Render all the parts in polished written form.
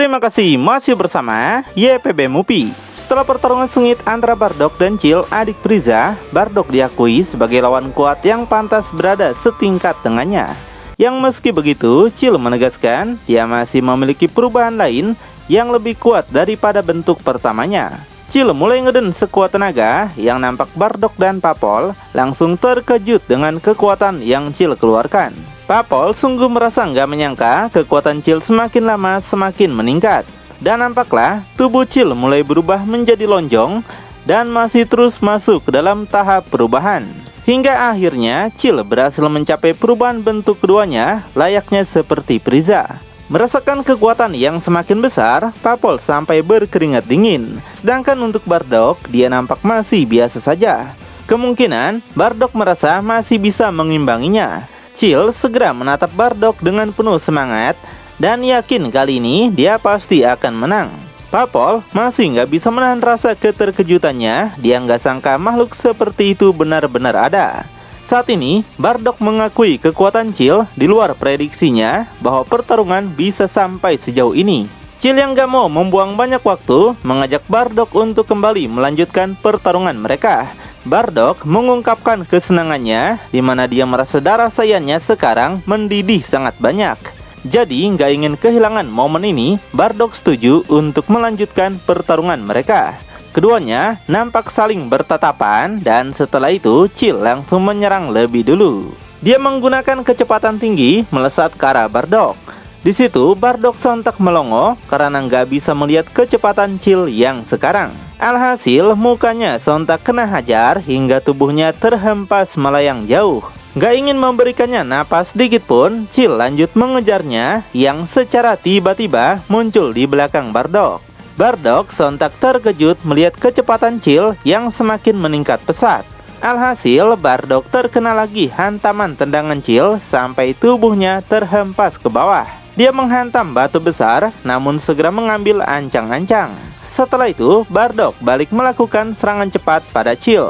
Terima kasih masih bersama YPB Movie. Setelah pertarungan sengit antara Bardock dan Chill, adik Frieza, Bardock diakui sebagai lawan kuat yang pantas berada setingkat dengannya. Yang meski begitu, Chill menegaskan dia masih memiliki perubahan lain yang lebih kuat daripada bentuk pertamanya. Chill mulai ngeden sekuat tenaga yang nampak Bardock dan Papol langsung terkejut dengan kekuatan yang Chill keluarkan. Papol sungguh merasa nggak menyangka kekuatan Chill semakin lama semakin meningkat. Dan nampaklah tubuh Chill mulai berubah menjadi lonjong dan masih terus masuk ke dalam tahap perubahan. Hingga akhirnya Chill berhasil mencapai perubahan bentuk keduanya layaknya seperti Frieza. Merasakan kekuatan yang semakin besar, Papol sampai berkeringat dingin. Sedangkan untuk Bardock, dia nampak masih biasa saja. Kemungkinan Bardock merasa masih bisa mengimbanginya. Chill segera menatap Bardock dengan penuh semangat dan yakin kali ini dia pasti akan menang. Papol masih nggak bisa menahan rasa keterkejutannya. Dia nggak sangka makhluk seperti itu benar-benar ada. Saat ini Bardock mengakui kekuatan Chill di luar prediksinya bahwa pertarungan bisa sampai sejauh ini. Chill yang gak mau membuang banyak waktu mengajak Bardock untuk kembali melanjutkan pertarungan mereka. Bardock mengungkapkan kesenangannya di mana dia merasa darah sayangnya sekarang mendidih sangat banyak. Jadi nggak ingin kehilangan momen ini, Bardock setuju untuk melanjutkan pertarungan mereka. Keduanya nampak saling bertatapan dan setelah itu Chill langsung menyerang lebih dulu. Dia menggunakan kecepatan tinggi melesat ke arah Bardock. Di situ Bardock sontak melongo karena nggak bisa melihat kecepatan Chill yang sekarang. Alhasil mukanya sontak kena hajar hingga tubuhnya terhempas melayang jauh. Gak ingin memberikannya napas sedikit pun, Chill lanjut mengejarnya yang secara tiba-tiba muncul di belakang Bardock. Bardock sontak terkejut melihat kecepatan Chill yang semakin meningkat pesat. Alhasil Bardock terkena lagi hantaman tendangan Chill sampai tubuhnya terhempas ke bawah. Dia menghantam batu besar namun segera mengambil ancang-ancang. Setelah itu, Bardock balik melakukan serangan cepat pada Chill.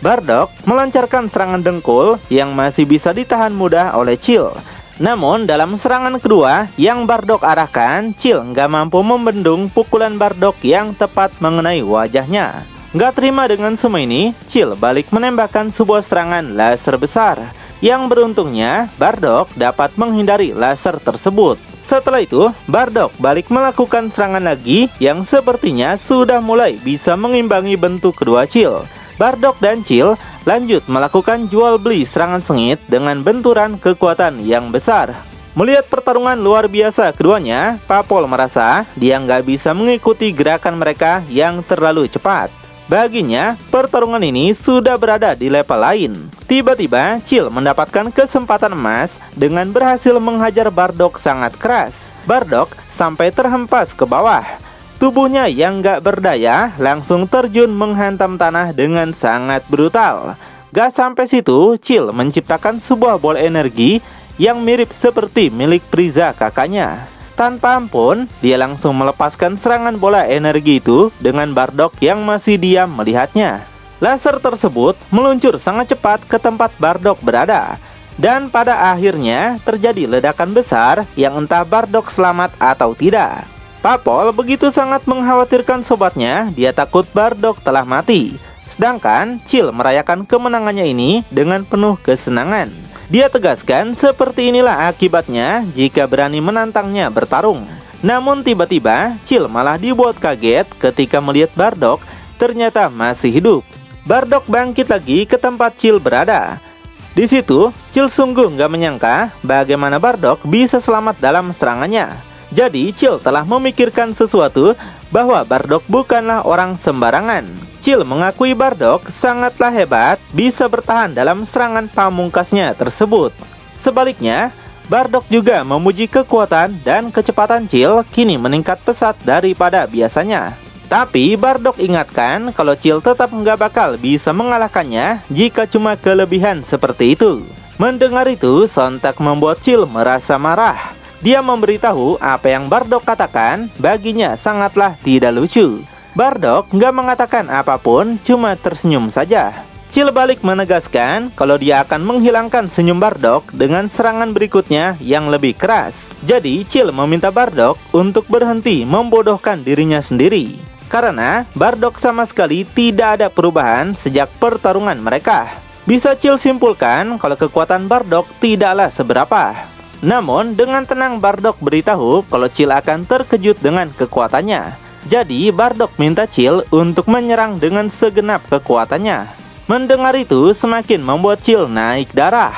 Bardock melancarkan serangan dengkul yang masih bisa ditahan mudah oleh Chill. Namun dalam serangan kedua yang Bardock arahkan, Chill nggak mampu membendung pukulan Bardock yang tepat mengenai wajahnya. Nggak terima dengan semua ini, Chill balik menembakkan sebuah serangan laser besar. Yang beruntungnya, Bardock dapat menghindari laser tersebut. Setelah itu, Bardock balik melakukan serangan lagi yang sepertinya sudah mulai bisa mengimbangi bentuk kedua Chill. Bardock dan Chill lanjut melakukan jual beli serangan sengit dengan benturan kekuatan yang besar. Melihat pertarungan luar biasa keduanya, Papol merasa dia nggak bisa mengikuti gerakan mereka yang terlalu cepat. Baginya, pertarungan ini sudah berada di level lain. Tiba-tiba, Chill mendapatkan kesempatan emas dengan berhasil menghajar Bardock sangat keras. Bardock sampai terhempas ke bawah. Tubuhnya yang gak berdaya langsung terjun menghantam tanah dengan sangat brutal. Gak sampai situ, Chill menciptakan sebuah bola energi yang mirip seperti milik Frieza kakaknya. Tanpa ampun, dia langsung melepaskan serangan bola energi itu dengan Bardock yang masih diam melihatnya. Laser tersebut meluncur sangat cepat ke tempat Bardock berada. Dan pada akhirnya terjadi ledakan besar yang entah Bardock selamat atau tidak. Papol begitu sangat mengkhawatirkan sobatnya, dia takut Bardock telah mati. Sedangkan Chill merayakan kemenangannya ini dengan penuh kesenangan. Dia tegaskan seperti inilah akibatnya jika berani menantangnya bertarung. Namun tiba-tiba Chill malah dibuat kaget ketika melihat Bardock ternyata masih hidup. Bardock bangkit lagi ke tempat Chill berada. Di situ Chill sungguh nggak menyangka bagaimana Bardock bisa selamat dalam serangannya. Jadi Chill telah memikirkan sesuatu bahwa Bardock bukanlah orang sembarangan. Chill mengakui Bardock sangatlah hebat bisa bertahan dalam serangan pamungkasnya tersebut. Sebaliknya, Bardock juga memuji kekuatan dan kecepatan Chill kini meningkat pesat daripada biasanya. Tapi Bardock ingatkan kalau Chill tetap nggak bakal bisa mengalahkannya jika cuma kelebihan seperti itu. Mendengar itu sontak membuat Chill merasa marah. Dia memberitahu apa yang Bardock katakan baginya sangatlah tidak lucu. Bardock nggak mengatakan apapun, cuma tersenyum saja. Chill balik menegaskan kalau dia akan menghilangkan senyum Bardock dengan serangan berikutnya yang lebih keras. Jadi Chill meminta Bardock untuk berhenti membodohkan dirinya sendiri, karena Bardock sama sekali tidak ada perubahan sejak pertarungan mereka. Bisa Chill simpulkan kalau kekuatan Bardock tidaklah seberapa. Namun dengan tenang Bardock beritahu kalau Chill akan terkejut dengan kekuatannya. Jadi Bardock minta Chill untuk menyerang dengan segenap kekuatannya. Mendengar itu semakin membuat Chill naik darah.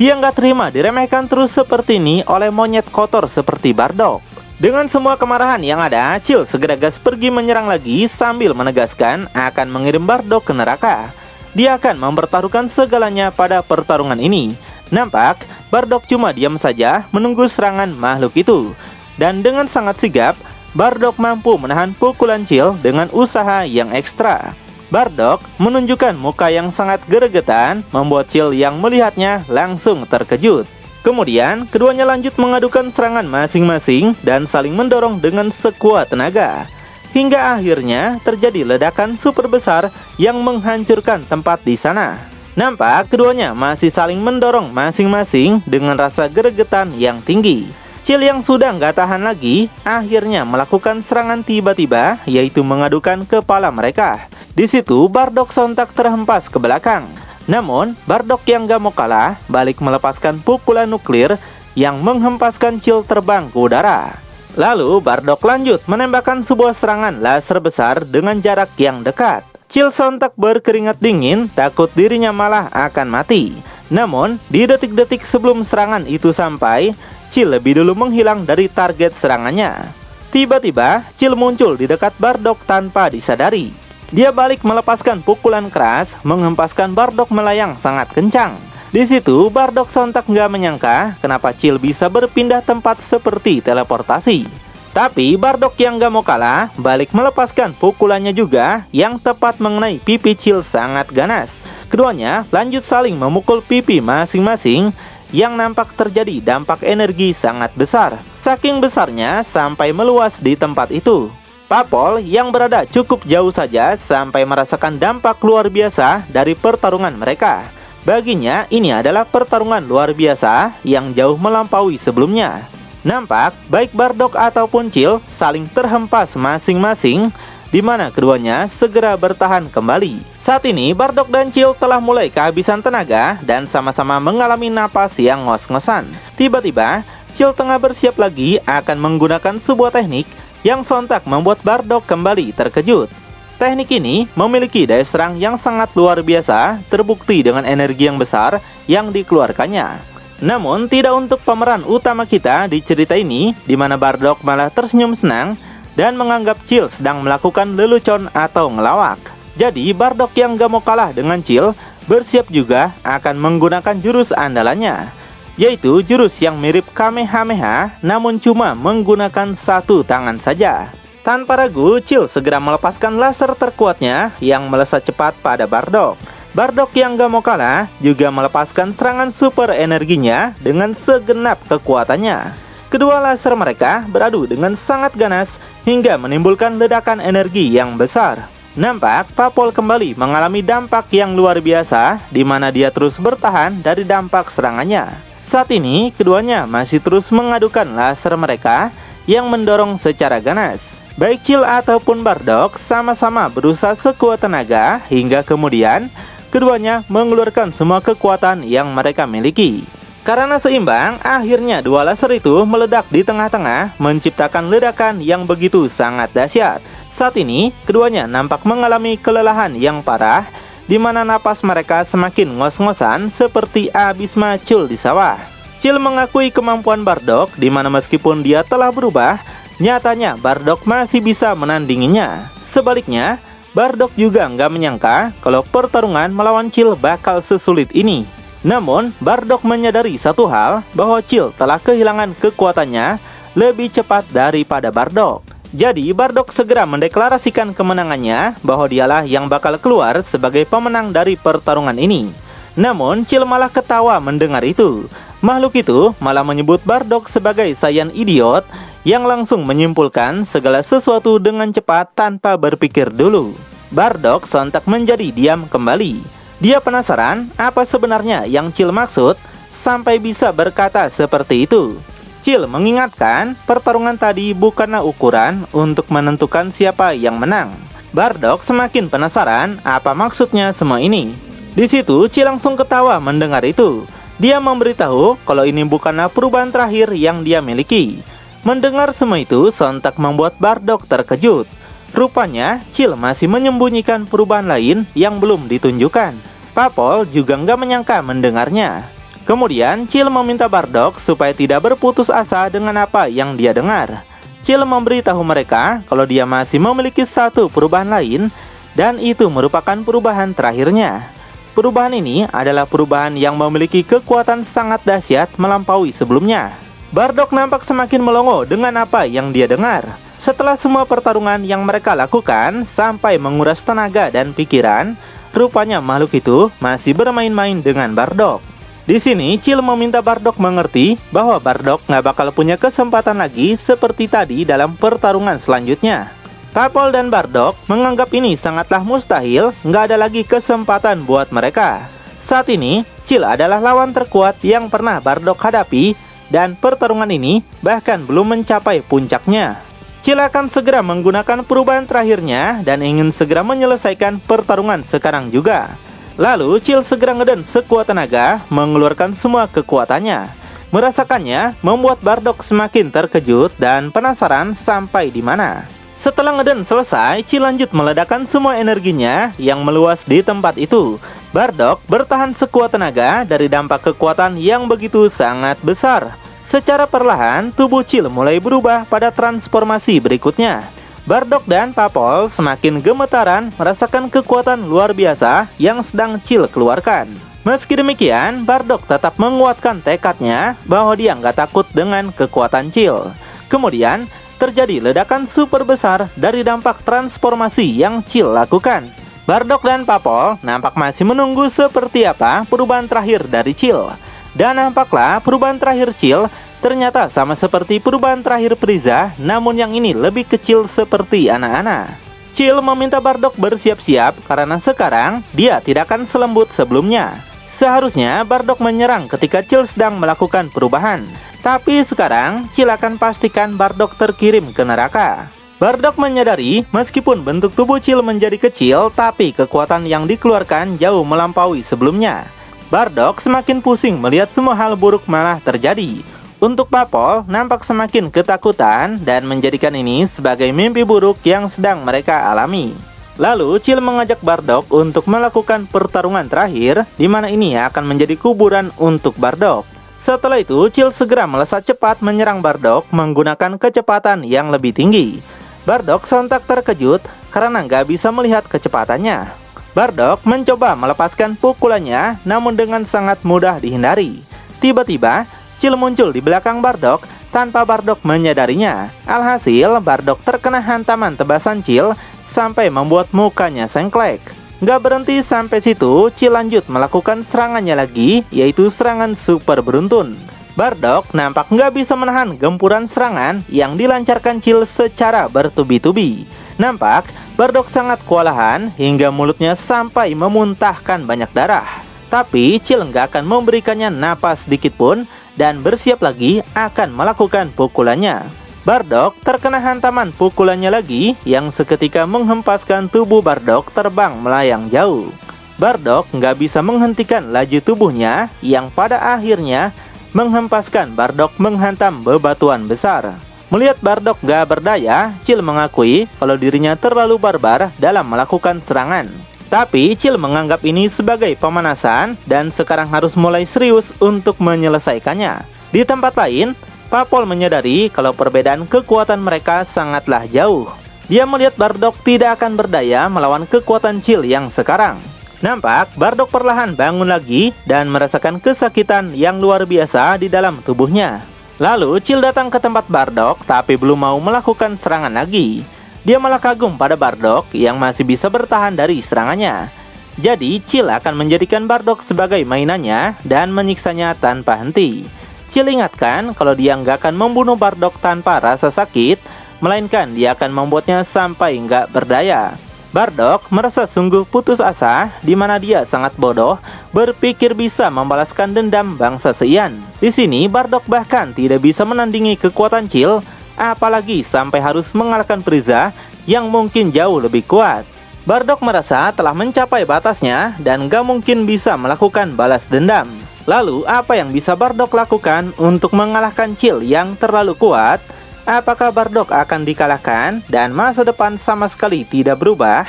Dia nggak terima diremehkan terus seperti ini oleh monyet kotor seperti Bardock. Dengan semua kemarahan yang ada, Chill segera gas pergi menyerang lagi sambil menegaskan akan mengirim Bardock ke neraka. Dia akan mempertaruhkan segalanya pada pertarungan ini. Nampak Bardock cuma diam saja menunggu serangan makhluk itu. Dan dengan sangat sigap, Bardock mampu menahan pukulan Chill dengan usaha yang ekstra. Bardock menunjukkan muka yang sangat gregetan, membuat Chill yang melihatnya langsung terkejut. Kemudian, keduanya lanjut mengadukan serangan masing-masing dan saling mendorong dengan sekuat tenaga. Hingga akhirnya terjadi ledakan super besar yang menghancurkan tempat di sana. Nampak keduanya masih saling mendorong masing-masing dengan rasa gregetan yang tinggi. Chill yang sudah nggak tahan lagi, akhirnya melakukan serangan tiba-tiba, yaitu mengadukan kepala mereka. Di situ Bardock sontak terhempas ke belakang. Namun Bardock yang gak mau kalah balik melepaskan pukulan nuklir yang menghempaskan Chill terbang ke udara. Lalu Bardock lanjut menembakkan sebuah serangan laser besar dengan jarak yang dekat. Chill sontak berkeringat dingin, takut dirinya malah akan mati. Namun di detik-detik sebelum serangan itu sampai, Chill lebih dulu menghilang dari target serangannya. Tiba-tiba Chill muncul di dekat Bardock tanpa disadari. Dia balik melepaskan pukulan keras, menghempaskan Bardock melayang sangat kencang. Di situ Bardock sontak nggak menyangka kenapa Chill bisa berpindah tempat seperti teleportasi. Tapi Bardock yang nggak mau kalah, balik melepaskan pukulannya juga yang tepat mengenai pipi Chill sangat ganas. Keduanya lanjut saling memukul pipi masing-masing yang nampak terjadi dampak energi sangat besar. Saking besarnya sampai meluas di tempat itu. Papol yang berada cukup jauh saja sampai merasakan dampak luar biasa dari pertarungan mereka. Baginya ini adalah pertarungan luar biasa yang jauh melampaui sebelumnya. Nampak baik Bardock ataupun Chill saling terhempas masing-masing, di mana keduanya segera bertahan kembali. Saat ini Bardock dan Chill telah mulai kehabisan tenaga dan sama-sama mengalami napas yang ngos-ngosan. Tiba-tiba Chill tengah bersiap lagi akan menggunakan sebuah teknik yang sontak membuat Bardock kembali terkejut. Teknik ini memiliki daya serang yang sangat luar biasa, terbukti dengan energi yang besar yang dikeluarkannya. Namun tidak untuk pemeran utama kita di cerita ini, di mana Bardock malah tersenyum senang dan menganggap Chill sedang melakukan lelucon atau ngelawak. Jadi Bardock yang gak mau kalah dengan Chill bersiap juga akan menggunakan jurus andalannya, yaitu jurus yang mirip Kamehameha namun cuma menggunakan satu tangan saja. Tanpa ragu, Chill segera melepaskan laser terkuatnya yang melesat cepat pada Bardock. Bardock yang gak mau kalah juga melepaskan serangan super energinya dengan segenap kekuatannya. Kedua laser mereka beradu dengan sangat ganas hingga menimbulkan ledakan energi yang besar. Nampak Papol kembali mengalami dampak yang luar biasa, di mana dia terus bertahan dari dampak serangannya. Saat ini keduanya masih terus mengadukan laser mereka yang mendorong secara ganas. Baik Chill ataupun Bardock sama-sama berusaha sekuat tenaga hingga kemudian keduanya mengeluarkan semua kekuatan yang mereka miliki. Karena seimbang, akhirnya dua laser itu meledak di tengah-tengah, menciptakan ledakan yang begitu sangat dahsyat. Saat ini keduanya nampak mengalami kelelahan yang parah, di mana napas mereka semakin ngos-ngosan seperti abis macul di sawah. Chill mengakui kemampuan Bardock, di mana meskipun dia telah berubah, nyatanya Bardock masih bisa menandinginya. Sebaliknya, Bardock juga nggak menyangka kalau pertarungan melawan Chill bakal sesulit ini. Namun, Bardock menyadari satu hal, bahwa Chill telah kehilangan kekuatannya lebih cepat daripada Bardock. Jadi Bardock segera mendeklarasikan kemenangannya, bahwa dialah yang bakal keluar sebagai pemenang dari pertarungan ini. Namun Chill malah ketawa mendengar itu. Makhluk itu malah menyebut Bardock sebagai Saiyan idiot yang langsung menyimpulkan segala sesuatu dengan cepat tanpa berpikir dulu. Bardock sontak menjadi diam kembali. Dia penasaran apa sebenarnya yang Chill maksud sampai bisa berkata seperti itu. Chill mengingatkan pertarungan tadi bukanlah ukuran untuk menentukan siapa yang menang. Bardock semakin penasaran apa maksudnya semua ini. Di situ Chill langsung ketawa mendengar itu. Dia memberitahu kalau ini bukanlah perubahan terakhir yang dia miliki. Mendengar semua itu sontak membuat Bardock terkejut. Rupanya Chill masih menyembunyikan perubahan lain yang belum ditunjukkan. Papol juga nggak menyangka mendengarnya. Kemudian Chill meminta Bardock supaya tidak berputus asa dengan apa yang dia dengar. Chill memberitahu mereka kalau dia masih memiliki satu perubahan lain, dan itu merupakan perubahan terakhirnya. Perubahan ini adalah perubahan yang memiliki kekuatan sangat dahsyat melampaui sebelumnya. Bardock nampak semakin melongo dengan apa yang dia dengar. Setelah semua pertarungan yang mereka lakukan sampai menguras tenaga dan pikiran, rupanya makhluk itu masih bermain-main dengan Bardock. Di sini Chill meminta Bardock mengerti bahwa Bardock nggak bakal punya kesempatan lagi seperti tadi dalam pertarungan selanjutnya. Papol dan Bardock menganggap ini sangatlah mustahil, nggak ada lagi kesempatan buat mereka. Saat ini Chill adalah lawan terkuat yang pernah Bardock hadapi, dan pertarungan ini bahkan belum mencapai puncaknya. Chill akan segera menggunakan perubahan terakhirnya dan ingin segera menyelesaikan pertarungan sekarang juga. Lalu Chill segera ngeden sekuat tenaga, mengeluarkan semua kekuatannya. Merasakannya membuat Bardock semakin terkejut dan penasaran sampai di mana. Setelah ngeden selesai, Chill lanjut meledakkan semua energinya yang meluas di tempat itu. Bardock bertahan sekuat tenaga dari dampak kekuatan yang begitu sangat besar. Secara perlahan, tubuh Chill mulai berubah pada transformasi berikutnya. Bardock dan Papol semakin gemetaran merasakan kekuatan luar biasa yang sedang Chill keluarkan. Meski demikian, Bardock tetap menguatkan tekadnya bahwa dia nggak takut dengan kekuatan Chill. Kemudian, terjadi ledakan super besar dari dampak transformasi yang Chill lakukan. Bardock dan Papol nampak masih menunggu seperti apa perubahan terakhir dari Chill. Dan nampaklah perubahan terakhir Chill ternyata sama seperti perubahan terakhir Frieza, namun yang ini lebih kecil seperti anak-anak. Chill meminta Bardock bersiap-siap karena sekarang dia tidak akan selembut sebelumnya. Seharusnya Bardock menyerang ketika Chill sedang melakukan perubahan. Tapi sekarang Chill akan pastikan Bardock terkirim ke neraka. Bardock menyadari meskipun bentuk tubuh Chill menjadi kecil, tapi kekuatan yang dikeluarkan jauh melampaui sebelumnya. Bardock semakin pusing melihat semua hal buruk malah terjadi. Untuk Papol nampak semakin ketakutan dan menjadikan ini sebagai mimpi buruk yang sedang mereka alami. Lalu Chill mengajak Bardock untuk melakukan pertarungan terakhir, di mana ini akan menjadi kuburan untuk Bardock. Setelah itu Chill segera melesat cepat menyerang Bardock menggunakan kecepatan yang lebih tinggi. Bardock sontak terkejut karena nggak bisa melihat kecepatannya. Bardock mencoba melepaskan pukulannya, namun dengan sangat mudah dihindari. Tiba-tiba, Chill muncul di belakang Bardock tanpa Bardock menyadarinya. Alhasil, Bardock terkena hantaman tebasan Chill sampai membuat mukanya sengklek. Nggak berhenti sampai situ, Chill lanjut melakukan serangannya lagi, yaitu serangan super beruntun. Bardock nampak nggak bisa menahan gempuran serangan yang dilancarkan Chill secara bertubi-tubi. Nampak Bardock sangat kewalahan hingga mulutnya sampai memuntahkan banyak darah. Tapi Chill nggak akan memberikannya napas sedikit pun dan bersiap lagi akan melakukan pukulannya. Bardock terkena hantaman pukulannya lagi yang seketika menghempaskan tubuh Bardock terbang melayang jauh. Bardock nggak bisa menghentikan laju tubuhnya yang pada akhirnya menghempaskan Bardock menghantam bebatuan besar. Melihat Bardock gak berdaya, Chill mengakui kalau dirinya terlalu barbar dalam melakukan serangan. Tapi Chill menganggap ini sebagai pemanasan dan sekarang harus mulai serius untuk menyelesaikannya. Di tempat lain, Papol menyadari kalau perbedaan kekuatan mereka sangatlah jauh. Dia melihat Bardock tidak akan berdaya melawan kekuatan Chill yang sekarang. Nampak Bardock perlahan bangun lagi dan merasakan kesakitan yang luar biasa di dalam tubuhnya. Lalu Chill datang ke tempat Bardock tapi belum mau melakukan serangan lagi. Dia malah kagum pada Bardock yang masih bisa bertahan dari serangannya. Jadi Chill akan menjadikan Bardock sebagai mainannya dan menyiksanya tanpa henti. Chill ingatkan kalau dia nggak akan membunuh Bardock tanpa rasa sakit, melainkan dia akan membuatnya sampai nggak berdaya. Bardock merasa sungguh putus asa, di mana dia sangat bodoh berpikir bisa membalaskan dendam bangsa Seiyan. Di sini Bardock bahkan tidak bisa menandingi kekuatan Chill, apalagi sampai harus mengalahkan Frieza yang mungkin jauh lebih kuat. Bardock merasa telah mencapai batasnya dan gak mungkin bisa melakukan balas dendam. Lalu apa yang bisa Bardock lakukan untuk mengalahkan Chill yang terlalu kuat? Apakah Bardock akan dikalahkan dan masa depan sama sekali tidak berubah?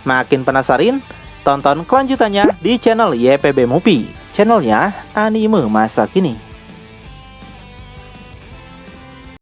Makin penasaran? Tonton kelanjutannya di channel YPB Movie, channelnya anime masa kini.